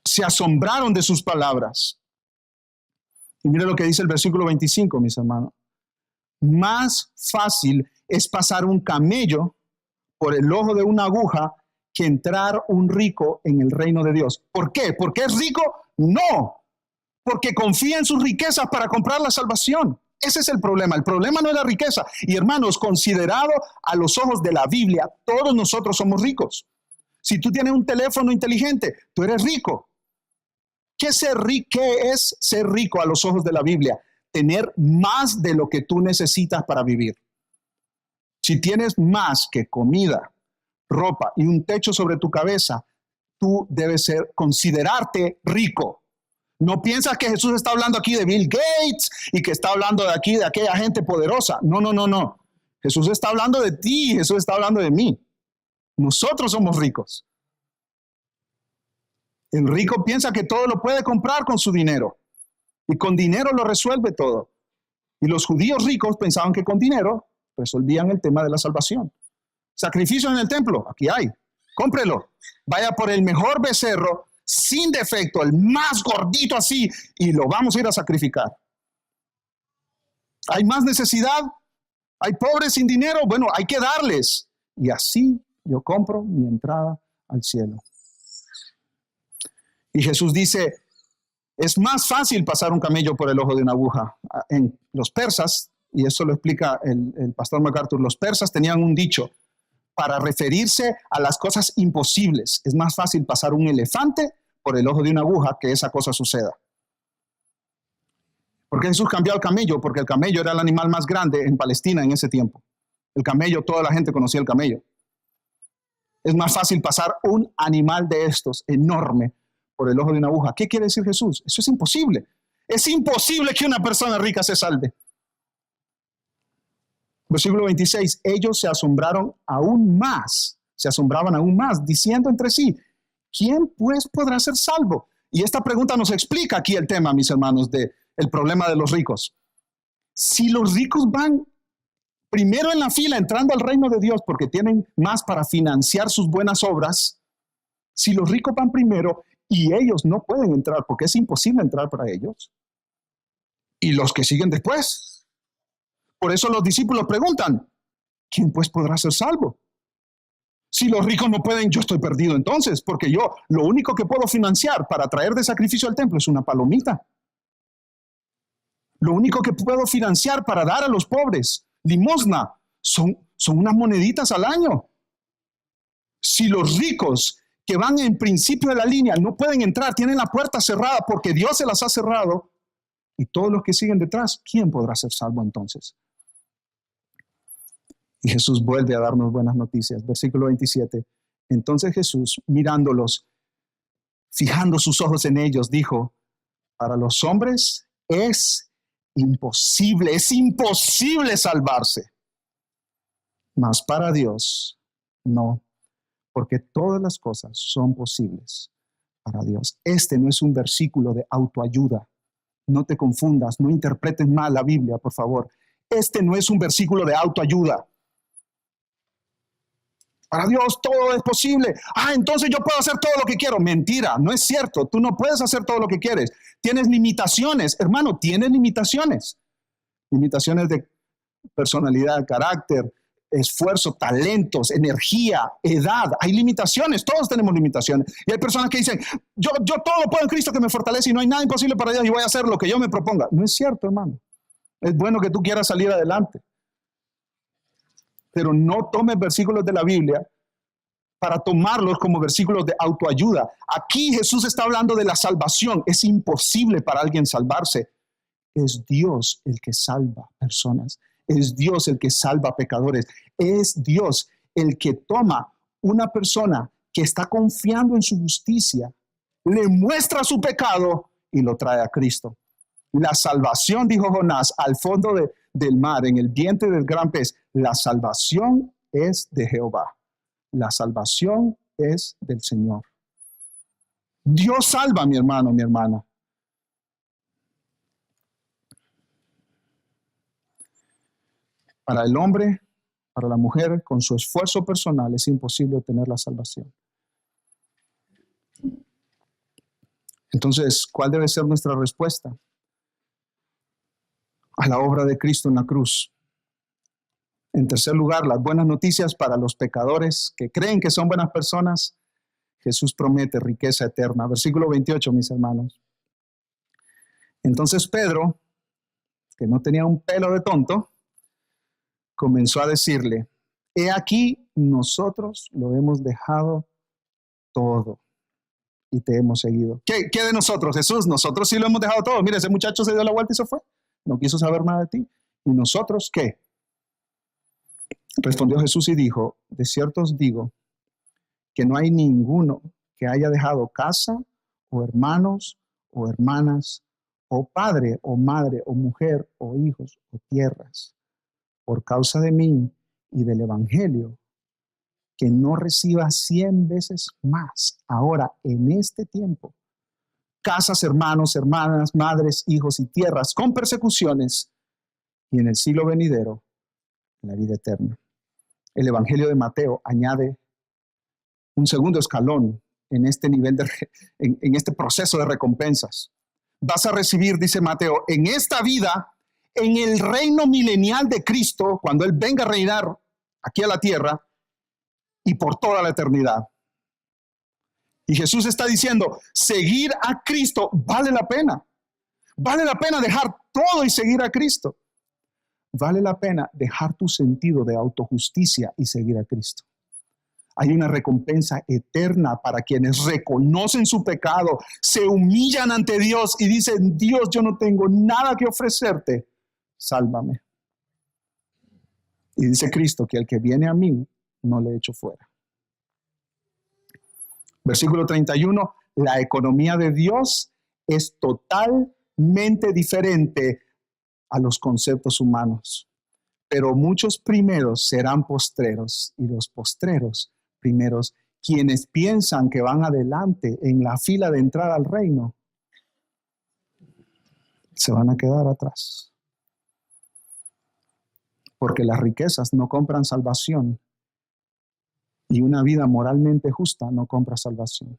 se asombraron de sus palabras. Y mire lo que dice el versículo 25, mis hermanos. Más fácil es pasar un camello por el ojo de una aguja que entrar un rico en el reino de Dios. ¿Por qué? ¿Porque es rico? No, porque confía en sus riquezas para comprar la salvación. Ese es el problema. El problema no es la riqueza. Y hermanos, considerado a los ojos de la Biblia, todos nosotros somos ricos. Si tú tienes un teléfono inteligente, tú eres rico. ¿Qué es ser rico a los ojos de la Biblia? Tener más de lo que tú necesitas para vivir. Si tienes más que comida, ropa y un techo sobre tu cabeza, tú debes considerarte rico. No piensas que Jesús está hablando aquí de Bill Gates y que está hablando de aquí de aquella gente poderosa. No. Jesús está hablando de ti, Jesús está hablando de mí. Nosotros somos ricos. El rico piensa que todo lo puede comprar con su dinero y con dinero lo resuelve todo. Y los judíos ricos pensaban que con dinero resolvían el tema de la salvación. Sacrificios en el templo, aquí hay, cómprelo. Vaya por el mejor becerro, sin defecto, el más gordito así, y lo vamos a ir a sacrificar. ¿Hay más necesidad? ¿Hay pobres sin dinero? Bueno, hay que darles. Y así yo compro mi entrada al cielo. Y Jesús dice, es más fácil pasar un camello por el ojo de una aguja. En los persas, y eso lo explica el pastor MacArthur, los persas tenían un dicho para referirse a las cosas imposibles. Es más fácil pasar un elefante por el ojo de una aguja que esa cosa suceda. ¿Por qué Jesús cambió al camello? Porque el camello era el animal más grande en Palestina en ese tiempo. El camello, toda la gente conocía el camello. Es más fácil pasar un animal de estos enorme por el ojo de una aguja. ¿Qué quiere decir Jesús? Eso es imposible. Es imposible que una persona rica se salve. Versículo 26, ellos se asombraban aún más, diciendo entre sí, ¿quién pues podrá ser salvo? Y esta pregunta nos explica aquí el tema, mis hermanos, del problema de los ricos. Si los ricos van primero en la fila entrando al reino de Dios porque tienen más para financiar sus buenas obras, si los ricos van primero y ellos no pueden entrar porque es imposible entrar para ellos, y los que siguen después. Por eso los discípulos preguntan, ¿quién pues podrá ser salvo? Si los ricos no pueden, yo estoy perdido entonces, porque yo lo único que puedo financiar para traer de sacrificio al templo es una palomita. Lo único que puedo financiar para dar a los pobres, limosna, son unas moneditas al año. Si los ricos que van en principio de la línea no pueden entrar, tienen la puerta cerrada porque Dios se las ha cerrado, y todos los que siguen detrás, ¿quién podrá ser salvo entonces? Y Jesús vuelve a darnos buenas noticias. Versículo 27. Entonces Jesús, mirándolos, fijando sus ojos en ellos, dijo, para los hombres es imposible salvarse. Mas para Dios no, porque todas las cosas son posibles para Dios. Este no es un versículo de autoayuda. No te confundas, no interpretes mal la Biblia, por favor. Este no es un versículo de autoayuda. Para Dios todo es posible. Entonces yo puedo hacer todo lo que quiero. Mentira, no es cierto. Tú no puedes hacer todo lo que quieres. Tienes limitaciones, hermano, tienes limitaciones. Limitaciones de personalidad, carácter, esfuerzo, talentos, energía, edad. Hay limitaciones, todos tenemos limitaciones. Y hay personas que dicen, yo todo lo puedo en Cristo que me fortalece y no hay nada imposible para Dios y voy a hacer lo que yo me proponga. No es cierto, hermano. Es bueno que tú quieras salir adelante, pero no tomes versículos de la Biblia para tomarlos como versículos de autoayuda. Aquí Jesús está hablando de la salvación. Es imposible para alguien salvarse. Es Dios el que salva personas. Es Dios el que salva pecadores. Es Dios el que toma una persona que está confiando en su justicia, le muestra su pecado y lo trae a Cristo. La salvación, dijo Jonás, al fondo del mar, en el vientre del gran pez, la salvación es de Jehová. La salvación es del Señor. Dios salva, mi hermano, mi hermana. Para el hombre, para la mujer, con su esfuerzo personal es imposible obtener la salvación. Entonces, ¿cuál debe ser nuestra respuesta a la obra de Cristo en la cruz? En tercer lugar, las buenas noticias para los pecadores que creen que son buenas personas. Jesús promete riqueza eterna. Versículo 28, mis hermanos. Entonces Pedro, que no tenía un pelo de tonto, comenzó a decirle, he aquí, nosotros lo hemos dejado todo y te hemos seguido. ¿Qué de nosotros, Jesús? Nosotros sí lo hemos dejado todo. Mira, ese muchacho se dio la vuelta y se fue. No quiso saber nada de ti. ¿Y nosotros qué? Respondió Jesús y dijo, de cierto os digo que no hay ninguno que haya dejado casa o hermanos o hermanas o padre o madre o mujer o hijos o tierras por causa de mí y del evangelio, que no reciba 100 veces más ahora en este tiempo, casas, hermanos, hermanas, madres, hijos y tierras con persecuciones, y en el siglo venidero la vida eterna. El Evangelio de Mateo añade un segundo escalón en este nivel en este proceso de recompensas. Vas a recibir, dice Mateo, en esta vida, en el reino milenial de Cristo, cuando Él venga a reinar aquí a la tierra y por toda la eternidad. Y Jesús está diciendo, seguir a Cristo vale la pena. Vale la pena dejar todo y seguir a Cristo. Vale la pena dejar tu sentido de autojusticia y seguir a Cristo. Hay una recompensa eterna para quienes reconocen su pecado, se humillan ante Dios y dicen, Dios, yo no tengo nada que ofrecerte, sálvame. Y dice Cristo que el que viene a mí, no le echo fuera. Versículo 31, la economía de Dios es totalmente diferente a los conceptos humanos. Pero muchos primeros serán postreros y los postreros primeros. Quienes piensan que van adelante en la fila de entrada al reino, se van a quedar atrás. Porque las riquezas no compran salvación y una vida moralmente justa no compra salvación.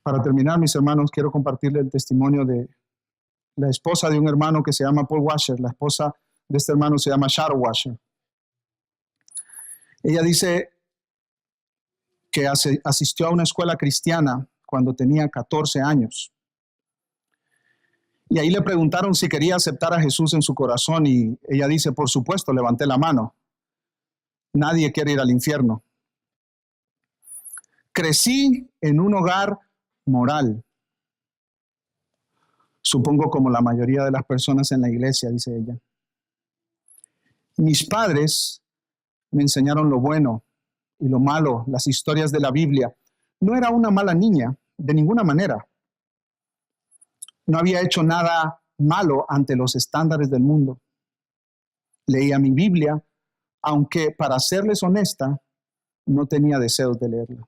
Para terminar, mis hermanos, quiero compartirles el testimonio de la esposa de un hermano que se llama Paul Washer. La esposa de este hermano se llama Sharon Washer. Ella dice que asistió a una escuela cristiana cuando tenía 14 años. Y ahí le preguntaron si quería aceptar a Jesús en su corazón y ella dice, por supuesto, levanté la mano. Nadie quiere ir al infierno. Crecí en un hogar moral. Supongo como la mayoría de las personas en la iglesia, dice ella. Mis padres me enseñaron lo bueno y lo malo, las historias de la Biblia. No era una mala niña, de ninguna manera. No había hecho nada malo ante los estándares del mundo. Leía mi Biblia, aunque para serles honesta, no tenía deseos de leerla.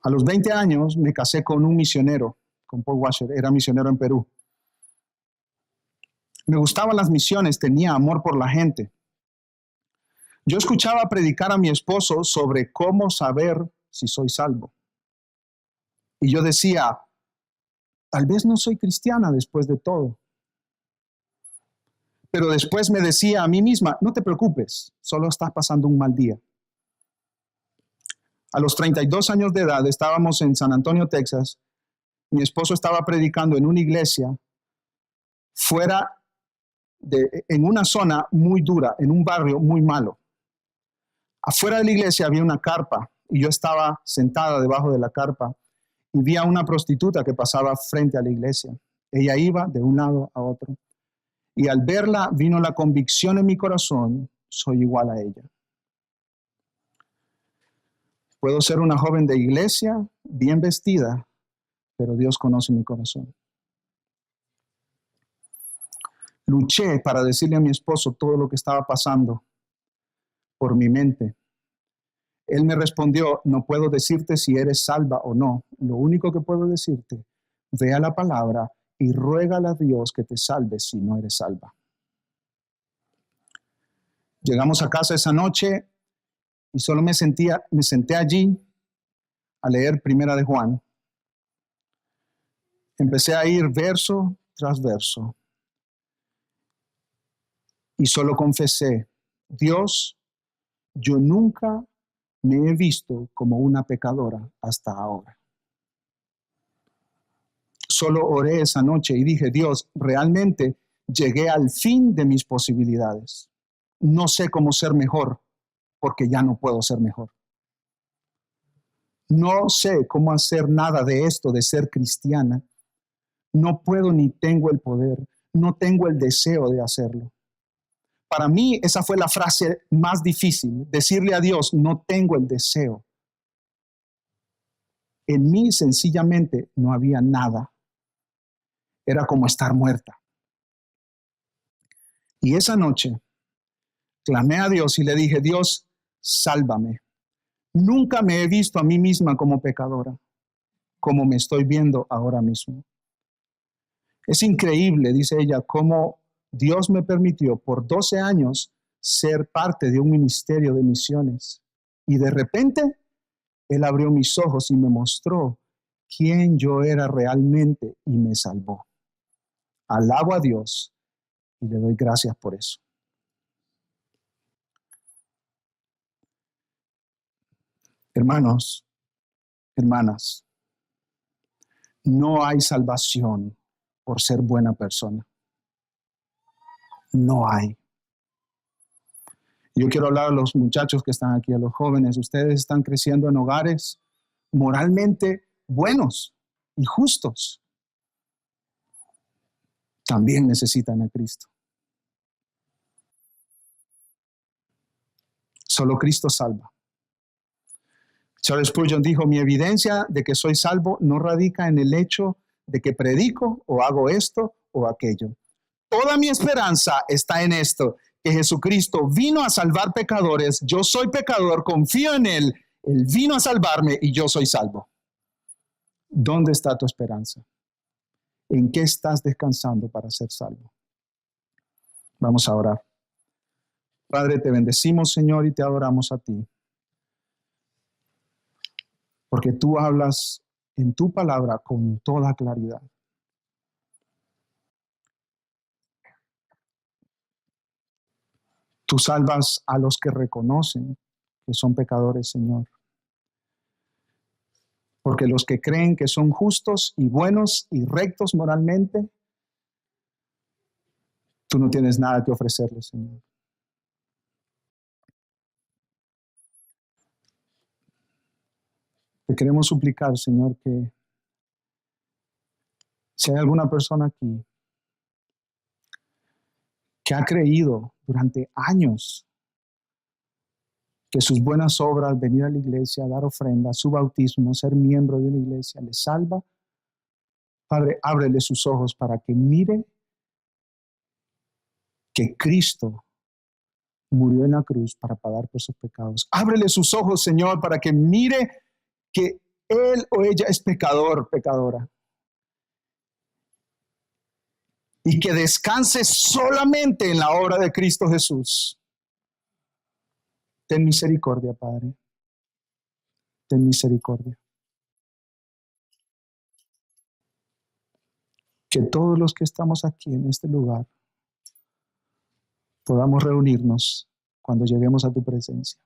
A los 20 años me casé con un misionero, con Paul Washer, era misionero en Perú. Me gustaban las misiones, tenía amor por la gente. Yo escuchaba predicar a mi esposo sobre cómo saber si soy salvo. Y yo decía, Tal vez no soy cristiana después de todo. Pero después me decía a mí misma, no te preocupes, solo estás pasando un mal día. A los 32 años de edad estábamos en San Antonio, Texas. Mi esposo estaba predicando en una iglesia en una zona muy dura, en un barrio muy malo. Afuera de la iglesia había una carpa y yo estaba sentada debajo de la carpa y vi a una prostituta que pasaba frente a la iglesia. Ella iba de un lado a otro y al verla vino la convicción en mi corazón, soy igual a ella. Puedo ser una joven de iglesia, bien vestida, pero Dios conoce mi corazón. Luché para decirle a mi esposo todo lo que estaba pasando por mi mente. Él me respondió, no puedo decirte si eres salva o no. Lo único que puedo decirte, ve a la palabra y ruégale a Dios que te salve si no eres salva. Llegamos a casa esa noche y solo me senté allí a leer Primera de Juan. Empecé a ir verso tras verso y solo confesé, Dios, yo nunca me he visto como una pecadora hasta ahora. Solo oré esa noche y dije, Dios, realmente llegué al fin de mis posibilidades. No sé cómo ser mejor porque ya no puedo ser mejor. No sé cómo hacer nada de esto de ser cristiana. No puedo ni tengo el poder. No tengo el deseo de hacerlo. Para mí esa fue la frase más difícil, decirle a Dios, no tengo el deseo. En mí sencillamente no había nada. Era como estar muerta. Y esa noche clamé a Dios y le dije, Dios, sálvame. Nunca me he visto a mí misma como pecadora, como me estoy viendo ahora mismo. Es increíble, dice ella, cómo Dios me permitió por 12 años ser parte de un ministerio de misiones. Y de repente, Él abrió mis ojos y me mostró quién yo era realmente y me salvó. Alabo a Dios y le doy gracias por eso. Hermanos, hermanas, no hay salvación por ser buena persona. No hay. Yo quiero hablar a los muchachos que están aquí, a los jóvenes. Ustedes están creciendo en hogares moralmente buenos y justos. También necesitan a Cristo. Solo Cristo salva. Charles Spurgeon dijo, mi evidencia de que soy salvo no radica en el hecho de que predico o hago esto o aquello. Toda mi esperanza está en esto, que Jesucristo vino a salvar pecadores, yo soy pecador, confío en Él, Él vino a salvarme y yo soy salvo. ¿Dónde está tu esperanza? ¿En qué estás descansando para ser salvo? Vamos a orar. Padre, te bendecimos, Señor, y te adoramos a ti. Porque tú hablas en tu palabra con toda claridad. Tú salvas a los que reconocen que son pecadores, Señor. Porque los que creen que son justos y buenos y rectos moralmente, tú no tienes nada que ofrecerles, Señor. Te queremos suplicar, Señor, que si hay alguna persona aquí que ha creído durante años que sus buenas obras, venir a la iglesia, dar ofrenda, su bautismo, ser miembro de una iglesia, les salva, Padre, ábrele sus ojos para que mire que Cristo murió en la cruz para pagar por sus pecados. Ábrele sus ojos, Señor, para que mire que él o ella es pecador, pecadora. Y que descanse solamente en la obra de Cristo Jesús. Ten misericordia, Padre. Ten misericordia. Que todos los que estamos aquí en este lugar podamos reunirnos cuando lleguemos a tu presencia.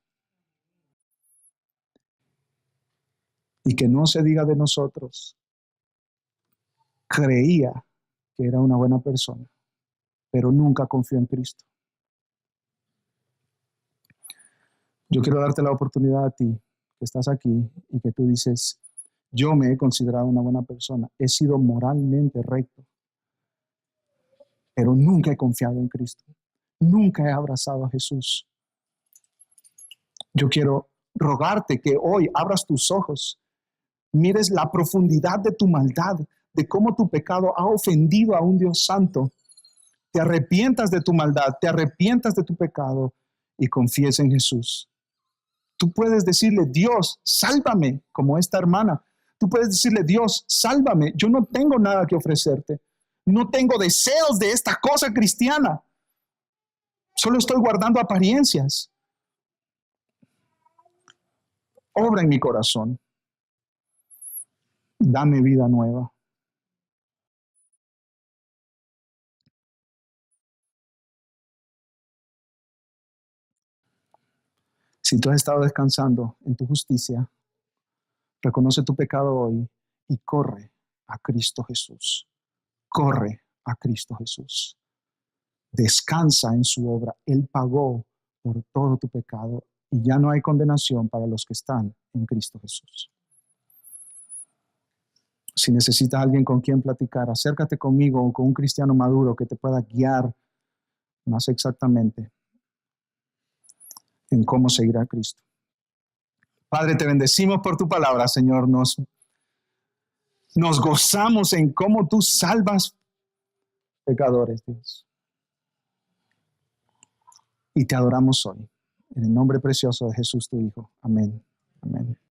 Y que no se diga de nosotros, creía que era una buena persona, pero nunca confió en Cristo. Yo quiero darte la oportunidad a ti, que estás aquí y que tú dices, yo me he considerado una buena persona, he sido moralmente recto, pero nunca he confiado en Cristo, nunca he abrazado a Jesús. Yo quiero rogarte que hoy abras tus ojos, mires la profundidad de tu maldad, de cómo tu pecado ha ofendido a un Dios santo. Te arrepientas de tu maldad, te arrepientas de tu pecado y confíes en Jesús. Tú puedes decirle, Dios, sálvame, como esta hermana. Tú puedes decirle, Dios, sálvame, yo no tengo nada que ofrecerte. No tengo deseos de esta cosa cristiana. Solo estoy guardando apariencias. Obra en mi corazón. Dame vida nueva. Si tú has estado descansando en tu justicia, reconoce tu pecado hoy y corre a Cristo Jesús. Corre a Cristo Jesús. Descansa en su obra. Él pagó por todo tu pecado y ya no hay condenación para los que están en Cristo Jesús. Si necesitas alguien con quien platicar, acércate conmigo o con un cristiano maduro que te pueda guiar más exactamente en cómo seguir a Cristo. Padre, te bendecimos por tu palabra, Señor. Nos gozamos en cómo tú salvas pecadores, Dios. Y te adoramos hoy. En el nombre precioso de Jesús, tu Hijo. Amén. Amén.